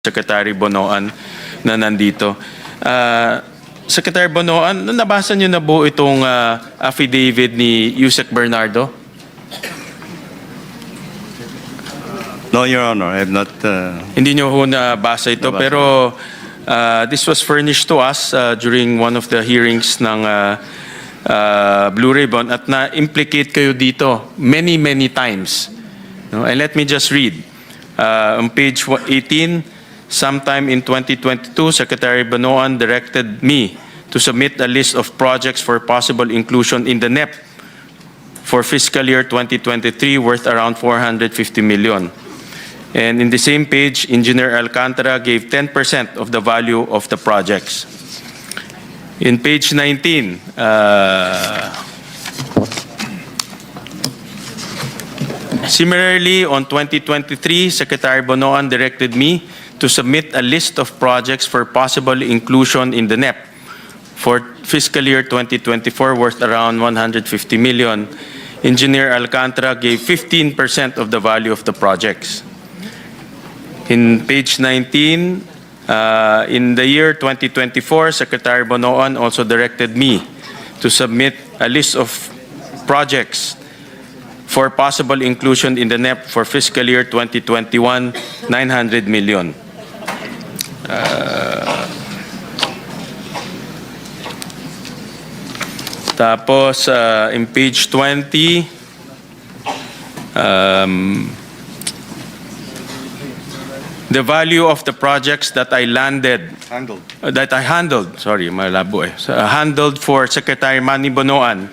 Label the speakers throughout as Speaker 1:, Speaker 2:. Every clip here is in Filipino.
Speaker 1: Secretary Bonoan na nandito. Secretary Bonoan, nabasa niyo na po itong affidavit ni Yusek Bernardo?
Speaker 2: No, Your Honor, I have not.
Speaker 1: Hindi niyo ho nabasa ito,
Speaker 2: Nabasa.
Speaker 1: pero this was furnished to us during one of the hearings ng Blue Ribbon at na-implicate kayo dito many times. No? And let me just read. On page 18, sometime in 2022, Secretary Bonoan directed me to submit a list of projects for possible inclusion in the NEP for fiscal year 2023 worth around 450 million. And in the same page, Engineer Alcantara gave 10% of the value of the projects. In page 19, similarly, on 2023, Secretary Bonoan directed me to submit a list of projects for possible inclusion in the NEP for fiscal year 2024 worth around 150 million. Engineer Alcantara gave 15% of the value of the projects. In page 19, in the year 2024, Secretary Bonoan also directed me to submit a list of projects for possible inclusion in the NEP for fiscal year 2021, 900 million. Tapos, in page 20, the value of the projects that I handled for Secretary Manny Bonoan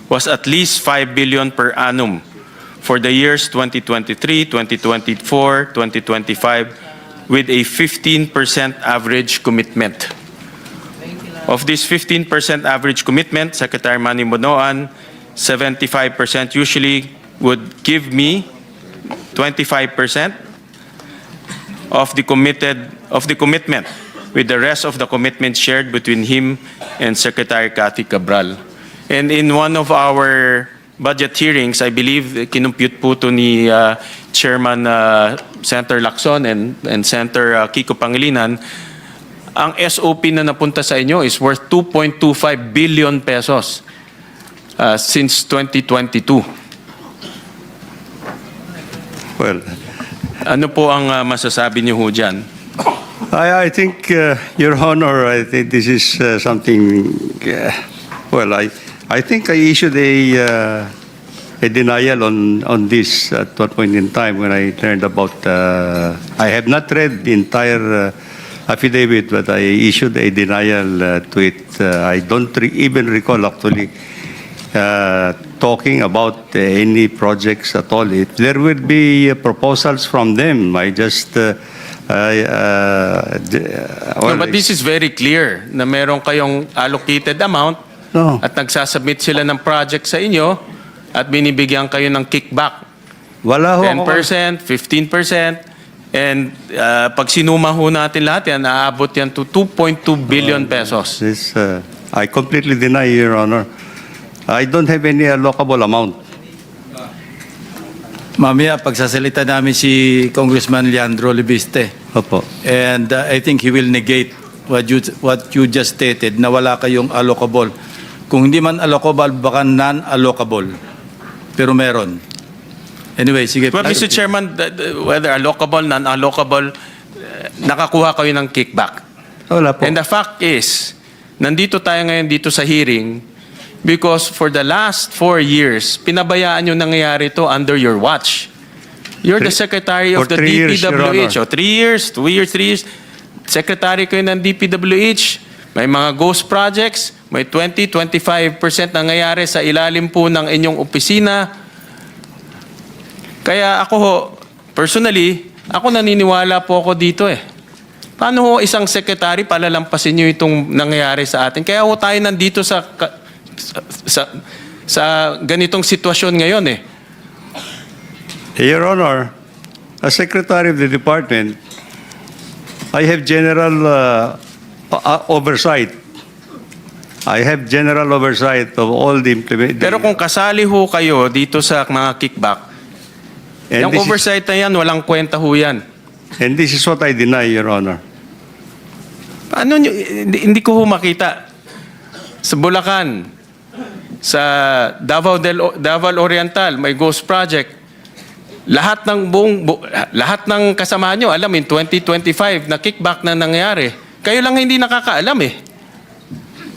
Speaker 1: was at least 5 billion per annum for the years 2023, 2024, 2025 with a 15% average commitment. Of this 15% average commitment, Secretary Manny Bonoan, 75% usually would give me 25% of the commitment, with the rest of the commitment shared between him and Secretary Cathy Cabral. And in one of our budget hearings, I believe kinumpute po ito ni Chairman Senator Lacson and Senator Kiko Pangilinan, ang SOP na napunta sa inyo is worth 2.25 billion pesos since 2022.
Speaker 2: Well,
Speaker 1: ano po ang masasabi niyo ho dyan?
Speaker 2: I think, Your Honor, I think this is something. Well, I think I issued a denial on this at one point in time when I learned about. I have not read the entire affidavit, but I issued a denial to it. I don't even recall actually talking about any projects at all. If there will be proposals from them, I just.
Speaker 1: No, but this is very clear na meron kayong allocated amount
Speaker 2: No.
Speaker 1: at nagsasubmit sila ng project sa inyo at binibigyan kayo ng kickback.
Speaker 2: Wala ho
Speaker 1: 10%, 15%, and pag sinuma ho natin lahat yan, aabot yan to 2.2 billion pesos.
Speaker 2: This, I completely deny, Your Honor. I don't have any allocable amount.
Speaker 3: Mamaya, pagsasalita namin si Congressman Leandro Libiste.
Speaker 2: Opo.
Speaker 3: And I think he will negate what you just stated na wala kayong allocable. Kung hindi man allocable, baka non-allocable. Pero meron. Anyway, sige.
Speaker 1: Well, Mr. Chairman, whether allocable, non-allocable, nakakuha kayo ng kickback.
Speaker 2: Wala po.
Speaker 1: And the fact is, nandito tayo ngayon dito sa hearing because for the last 4 years, pinabayaan yung nangyayari to under your watch. You're the Secretary of the
Speaker 2: 3 years, Your
Speaker 1: DPWH.
Speaker 2: Honor.
Speaker 1: O 3 years, 2 years, 3 years. Secretary kayo ng DPWH. May mga ghost projects. May 20-25% nangyayari sa ilalim po ng inyong opisina. Kaya ako ho, personally, ako naniniwala po ako dito eh. Paano ho isang secretary palalampasin nyo itong nangyayari sa atin? Kaya ho tayo nandito sa ganitong sitwasyon ngayon eh.
Speaker 2: Your Honor, as Secretary of the Department, I have general oversight. I have general oversight of all the implementation.
Speaker 1: Pero kung kasali ho kayo dito sa mga kickback,
Speaker 2: And
Speaker 1: yung
Speaker 2: this is-
Speaker 1: oversight na yan, walang kwenta ho yan.
Speaker 2: And this is what I deny, Your Honor.
Speaker 1: Ano nyo, hindi ko ho makita. Sa Bulacan, sa Davao Oriental, may ghost project. Lahat ng kasama nyo, alam, in 2025, na kickback na nangyari. Kayo lang hindi nakakaalam eh.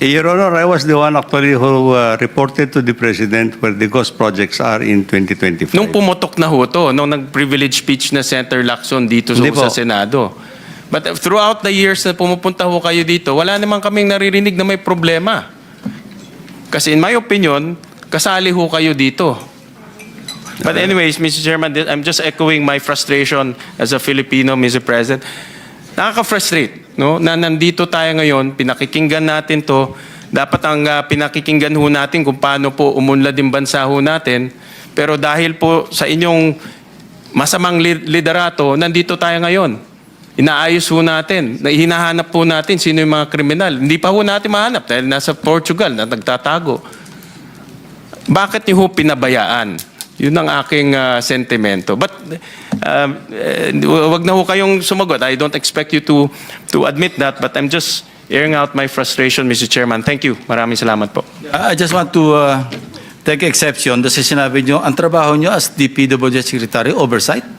Speaker 2: Your Honor, I was the one actually who reported to the President where the ghost projects are in 2025.
Speaker 1: Nung pumutok na ho to, nung nag-privilege speech na Senator Lacson dito
Speaker 2: Hindi
Speaker 1: sa
Speaker 2: po.
Speaker 1: Senado. But throughout the years na pumupunta ho kayo dito, wala naman kaming naririnig na may problema. Kasi in my opinion, kasali ho kayo dito. But anyways, Mr. Chairman, I'm just echoing my frustration as a Filipino, Mr. President. Nakaka-frustrate, no? Na nandito tayo ngayon, pinakikinggan natin to. Dapat ang pinakikinggan ho natin kung paano po umunlad yung bansa ho natin. Pero dahil po sa inyong masamang liderato, nandito tayo ngayon. Inaayos ho natin. Hinahanap po natin sino yung mga kriminal. Hindi pa ho natin mahanap dahil nasa Portugal na nagtatago. Bakit niyo ho pinabayaan? Yun ang aking sentimento. But wag na ho kayong sumagot. I don't expect you to admit that, but I'm just airing out my frustration, Mr. Chairman. Thank you. Maraming salamat po.
Speaker 3: I just want to take exception kasi sinabi nyo, ang trabaho nyo as DPWH Secretary, oversight.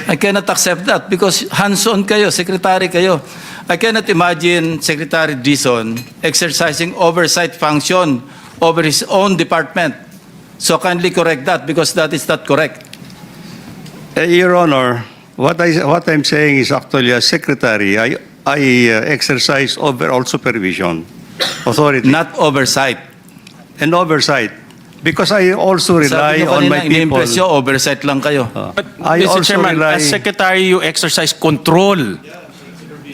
Speaker 3: I cannot accept that because hands-on kayo, secretary kayo. I cannot imagine Secretary Dizon exercising oversight function over his own department. So kindly correct that because that is not correct.
Speaker 2: Your Honor, what I'm saying is actually as Secretary, I exercise overall supervision, authority,
Speaker 3: Not oversight.
Speaker 2: and oversight. Because I also rely
Speaker 3: Sabi nyo
Speaker 2: on
Speaker 3: kanina,
Speaker 2: my people.
Speaker 3: ini-impress nyo, oversight lang kayo.
Speaker 1: But
Speaker 2: I
Speaker 1: Mr.
Speaker 2: also
Speaker 1: Chairman,
Speaker 2: rely-
Speaker 1: as Secretary, you exercise control.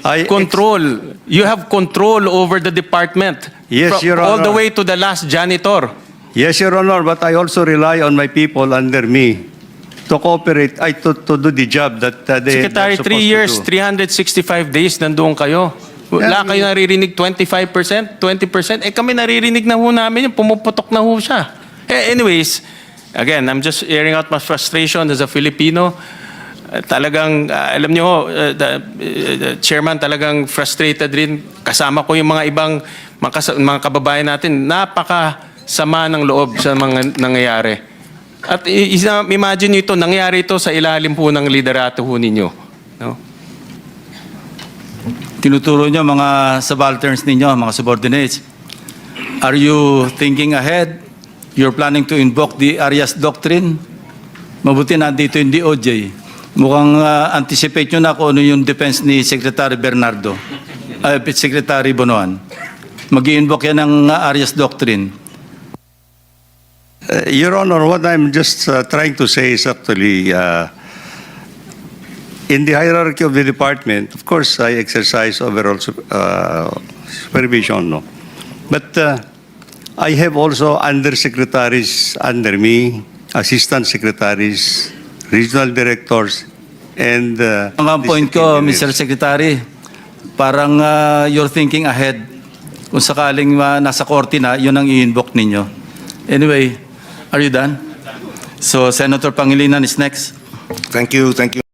Speaker 2: I
Speaker 1: Control. You have control over the department.
Speaker 2: Yes, Your
Speaker 1: All the
Speaker 2: Honor.
Speaker 1: way to the last janitor.
Speaker 2: Yes, Your Honor, but I also rely on my people under me to cooperate, to do the job that they
Speaker 1: Secretary, 3 years, 365 days nandoon kayo. Wala kayo naririnig 25%, 20%. Eh kami naririnig na ho namin yung pumuputok na ho siya. Anyways, again, I'm just airing out my frustration as a Filipino. Talagang, alam niyo ho, the chairman talagang frustrated rin. Kasama ko yung mga ibang mga kababayan natin. Napakasama ng loob sa mga nangyayari. At imagine niyo ito, nangyari ito sa ilalim po ng liderato ho ninyo. No?
Speaker 3: Tinuturo nyo mga subalterns ninyo, mga subordinates. Are you thinking ahead? You're planning to invoke the Arias Doctrine? Mabuti nandito yung DOJ. Mukhang anticipate nyo na kung ano yung defense ni Secretary Bernardo, Secretary Bonoan. Mag-i-invoke yan ng Arias Doctrine.
Speaker 2: Your Honor, what I'm just trying to say is actually, in the hierarchy of the department, of course, I exercise overall supervision, no? But I have also undersecretaries under me, assistant secretaries, regional directors, and
Speaker 3: Ang point ko, Mr. Secretary, parang you're thinking ahead. Kung sakaling nasa korte na, yun ang i-invoke ninyo. Anyway, are you done? So, Senator Pangilinan is next.
Speaker 4: Thank you.